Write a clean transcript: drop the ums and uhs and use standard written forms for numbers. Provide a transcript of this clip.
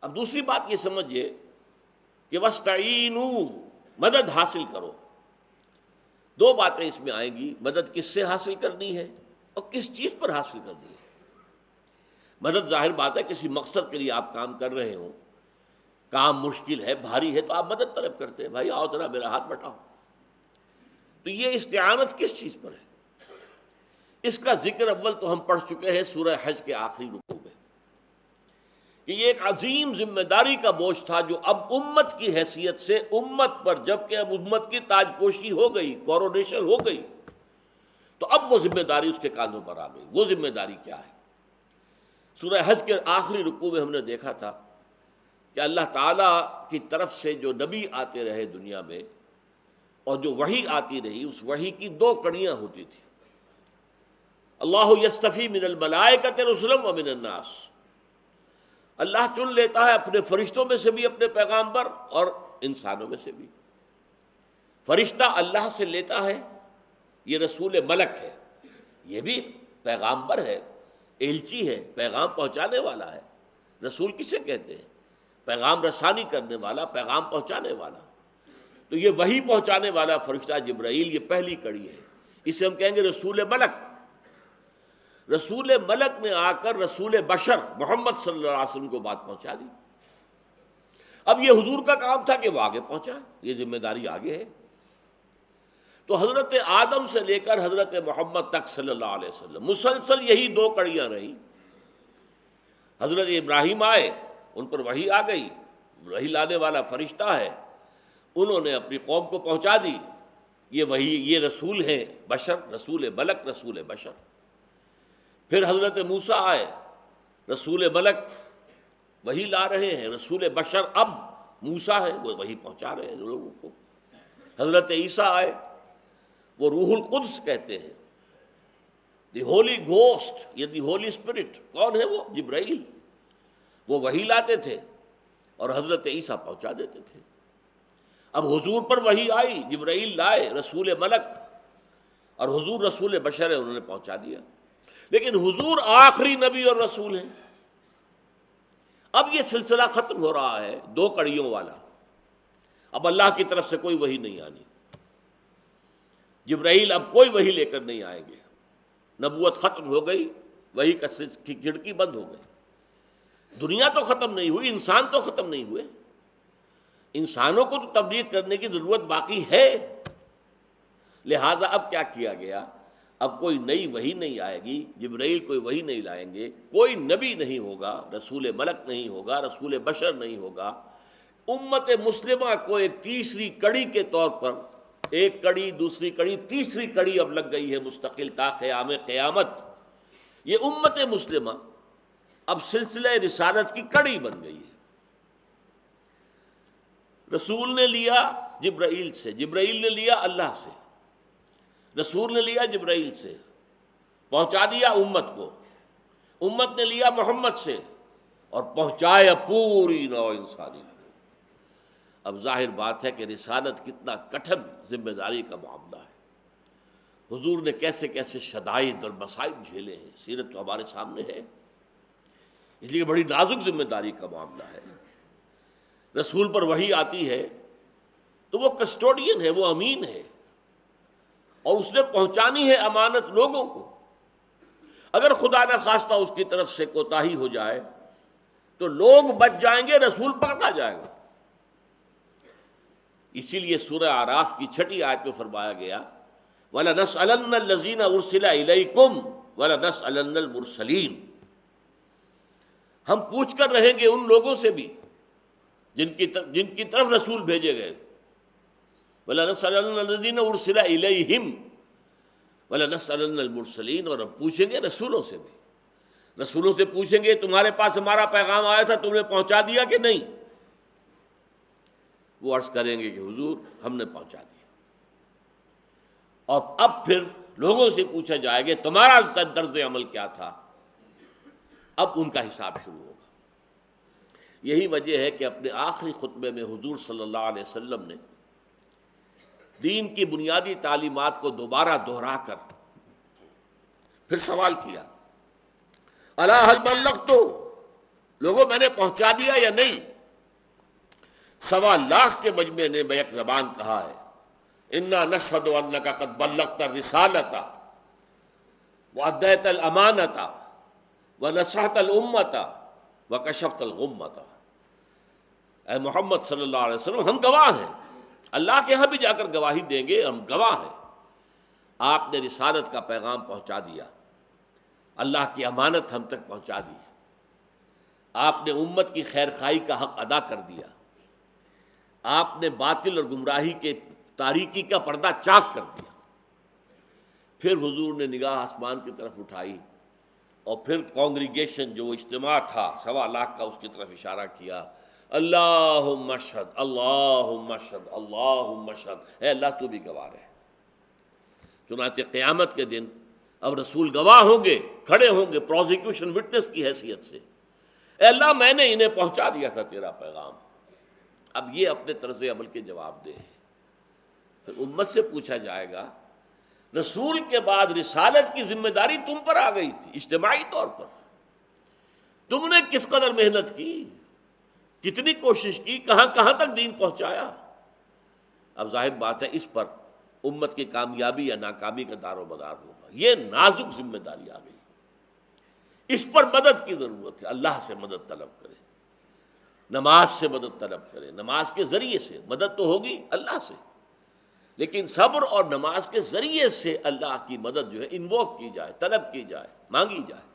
اب دوسری بات یہ سمجھیے کہ وَاسْتَعِینُوا، مدد حاصل کرو. دو باتیں اس میں آئیں گی، مدد کس سے حاصل کرنی ہے اور کس چیز پر حاصل کرنی ہے. مدد ظاہر بات ہے کسی مقصد کے لیے آپ کام کر رہے ہوں، کام مشکل ہے، بھاری ہے، تو آپ مدد طلب کرتے ہیں، بھائی آؤ ذرا میرا ہاتھ بٹاؤ. تو یہ استعانت کس چیز پر ہے؟ اس کا ذکر اول تو ہم پڑھ چکے ہیں سورہ حج کے آخری رکوع میں، کہ یہ ایک عظیم ذمہ داری کا بوجھ تھا جو اب امت کی حیثیت سے امت پر، جبکہ اب امت کی تاج پوشی ہو گئی، کورونیشن ہو گئی، تو اب وہ ذمہ داری اس کے کاندھوں پر آ گئی. وہ ذمہ داری کیا ہے؟ سورہ حج کے آخری رکوع میں ہم نے دیکھا تھا کہ اللہ تعالیٰ کی طرف سے جو نبی آتے رہے دنیا میں اور جو وحی آتی رہی، اس وحی کی دو کڑیاں ہوتی تھیں. اللہ یستفی من الملائکۃ رسلا ومن الناس، اللہ چن لیتا ہے اپنے فرشتوں میں سے بھی اپنے پیغامبر اور انسانوں میں سے بھی. فرشتہ اللہ سے لیتا ہے، یہ رسول ملک ہے، یہ بھی پیغامبر ہے، ایلچی ہے، پیغام پہنچانے والا ہے. رسول کسے کہتے ہیں؟ پیغام رسانی کرنے والا، پیغام پہنچانے والا. تو یہ وحی پہنچانے والا فرشتہ جبرائیل، یہ پہلی کڑی ہے. اسے ہم کہیں گے رسول ملک. رسول ملک نے آ کر رسول بشر محمد صلی اللہ علیہ وسلم کو بات پہنچا دی. اب یہ حضور کا کام تھا کہ وہ آگے پہنچا، یہ ذمہ داری آگے ہے. تو حضرت آدم سے لے کر حضرت محمد تک صلی اللہ علیہ وسلم مسلسل یہی دو کڑیاں رہی. حضرت ابراہیم آئے، ان پر وحی آ گئی، وحی لانے والا فرشتہ ہے، انہوں نے اپنی قوم کو پہنچا دی. یہ وحی، یہ رسول ہیں بشر، رسول ملک، رسول بشر. پھر حضرت موسیٰ آئے، رسول ملک، وحی لا رہے ہیں، رسول بشر اب موسیٰ ہے، وہ وحی پہنچا رہے ہیں لوگوں کو. حضرت عیسیٰ آئے، وہ روح القدس کہتے ہیں، دی ہولی گھوسٹ یا دی ہولی اسپرٹ. کون ہے وہ؟ جبرائیل. وہ وحی لاتے تھے اور حضرت عیسیٰ پہنچا دیتے تھے. اب حضور پر وحی آئی، جبرائیل لائے، رسول ملک، اور حضور رسول بشر ہے، انہوں نے پہنچا دیا. لیکن حضور آخری نبی اور رسول ہیں. اب یہ سلسلہ ختم ہو رہا ہے دو کڑیوں والا. اب اللہ کی طرف سے کوئی وحی نہیں آنی، جبرائیل اب کوئی وحی لے کر نہیں آئیں گے. نبوت ختم ہو گئی، وحی کی کھڑکی بند ہو گئی. دنیا تو ختم نہیں ہوئی، انسان تو ختم نہیں ہوئے. انسانوں کو تو تبلیغ کرنے کی ضرورت باقی ہے. لہذا اب کیا کیا گیا؟ اب کوئی نئی وحی نہیں آئے گی، جبرائیل کوئی وحی نہیں لائیں گے، کوئی نبی نہیں ہوگا، رسول ملک نہیں ہوگا، رسول بشر نہیں ہوگا. امت مسلمہ کو ایک تیسری کڑی کے طور پر، ایک کڑی، دوسری کڑی، تیسری کڑی اب لگ گئی ہے مستقل تا قیام قیامت. یہ امت مسلمہ اب سلسلہ رسالت کی کڑی بن گئی ہے. رسول نے لیا جبرائیل سے، جبرائیل نے لیا اللہ سے، رسول نے لیا جبرائیل سے، پہنچا دیا امت کو، امت نے لیا محمد سے اور پہنچایا پوری نوع انسانی کو. اب ظاہر بات ہے کہ رسالت کتنا کٹھن ذمہ داری کا معاملہ ہے. حضور نے کیسے کیسے شدائد اور مصائب جھیلے ہیں، سیرت تو ہمارے سامنے ہے. اس لیے بڑی نازک ذمہ داری کا معاملہ ہے. رسول پر وحی آتی ہے تو وہ کسٹوڈین ہے، وہ امین ہے، اور اس نے پہنچانی ہے امانت لوگوں کو. اگر خدا نہ خواستہ اس کی طرف سے کوتاہی ہو جائے تو لوگ بچ جائیں گے، رسول پکڑا جائے گا. اسی لیے سورہ اعراف کی 6 آیت میں فرمایا گیا وَلَنَسْأَلَنَّ الَّذِينَ أُرْسِلَ إِلَيْكُمْ وَلَنَسْأَلَنَّ الْمُرْسَلِينَ. ہم پوچھ کر رہیں گے ان لوگوں سے بھی جن کی طرف رسول بھیجے گئے. وَلَنَسْأَلَنَّ الَّذِينَ أُرْسِلَ إِلَيْهِمْ وَلَنَسْأَلَنَّ الْمُرْسَلِينَ. اور ہم پوچھیں گے رسولوں سے بھی. رسولوں سے پوچھیں گے تمہارے پاس ہمارا پیغام آیا تھا، تم نے پہنچا دیا کہ نہیں؟ وہ عرض کریں گے کہ حضور ہم نے پہنچا دیا. اور اب پھر لوگوں سے پوچھا جائے گا تمہارا طرز عمل کیا تھا. اب ان کا حساب شروع ہوگا. یہی وجہ ہے کہ اپنے آخری خطبے میں حضور صلی اللہ علیہ وسلم نے دین کی بنیادی تعلیمات کو دوبارہ دہرا کر پھر سوال کیا الا هل بلغت؟ لوگوں میں نے پہنچا دیا یا نہیں؟ 1.25 کے مجمع نے بیک زبان کہا ہے انا نشہد انک قد بلغت الرسالۃ وادیت الامانۃ ونصحت الامۃ وکشفت الغمۃ۔ اے محمد صلی اللہ علیہ وسلم، ہم گواہ ہیں، اللہ کے ہاں بھی جا کر گواہی دیں گے، ہم گواہ ہیں، آپ نے رسالت کا پیغام پہنچا دیا، اللہ کی امانت ہم تک پہنچا دی، آپ نے امت کی خیر خواہی کا حق ادا کر دیا، آپ نے باطل اور گمراہی کے تاریکی کا پردہ چاک کر دیا۔ پھر حضور نے نگاہ آسمان کی طرف اٹھائی اور پھر کانگریگیشن جو اجتماع تھا 1.25 کا، اس کی طرف اشارہ کیا، اللہم اشہد اللہم اشہد اللہم اشہد، اے اللہ تو بھی گواہ رہے۔ چنانچہ قیامت کے دن اب رسول گواہ ہوں گے، کھڑے ہوں گے پروزیکیوشن وٹنس کی حیثیت سے، اے اللہ میں نے انہیں پہنچا دیا تھا تیرا پیغام، اب یہ اپنے طرز عمل کے جواب دے۔ پھر امت سے پوچھا جائے گا رسول کے بعد رسالت کی ذمہ داری تم پر آ گئی تھی اجتماعی طور پر، تم نے کس قدر محنت کی، کتنی کوشش کی، کہاں کہاں تک دین پہنچایا۔ اب ظاہر بات ہے اس پر امت کی کامیابی یا ناکامی کا دار و مدار ہوگا، یہ نازک ذمہ داری آ گئی، اس پر مدد کی ضرورت ہے، اللہ سے مدد طلب کرے، نماز سے مدد طلب کرے، نماز کے ذریعے سے مدد تو ہوگی اللہ سے، لیکن صبر اور نماز کے ذریعے سے اللہ کی مدد جو ہے انووک کی جائے، طلب کی جائے، مانگی جائے۔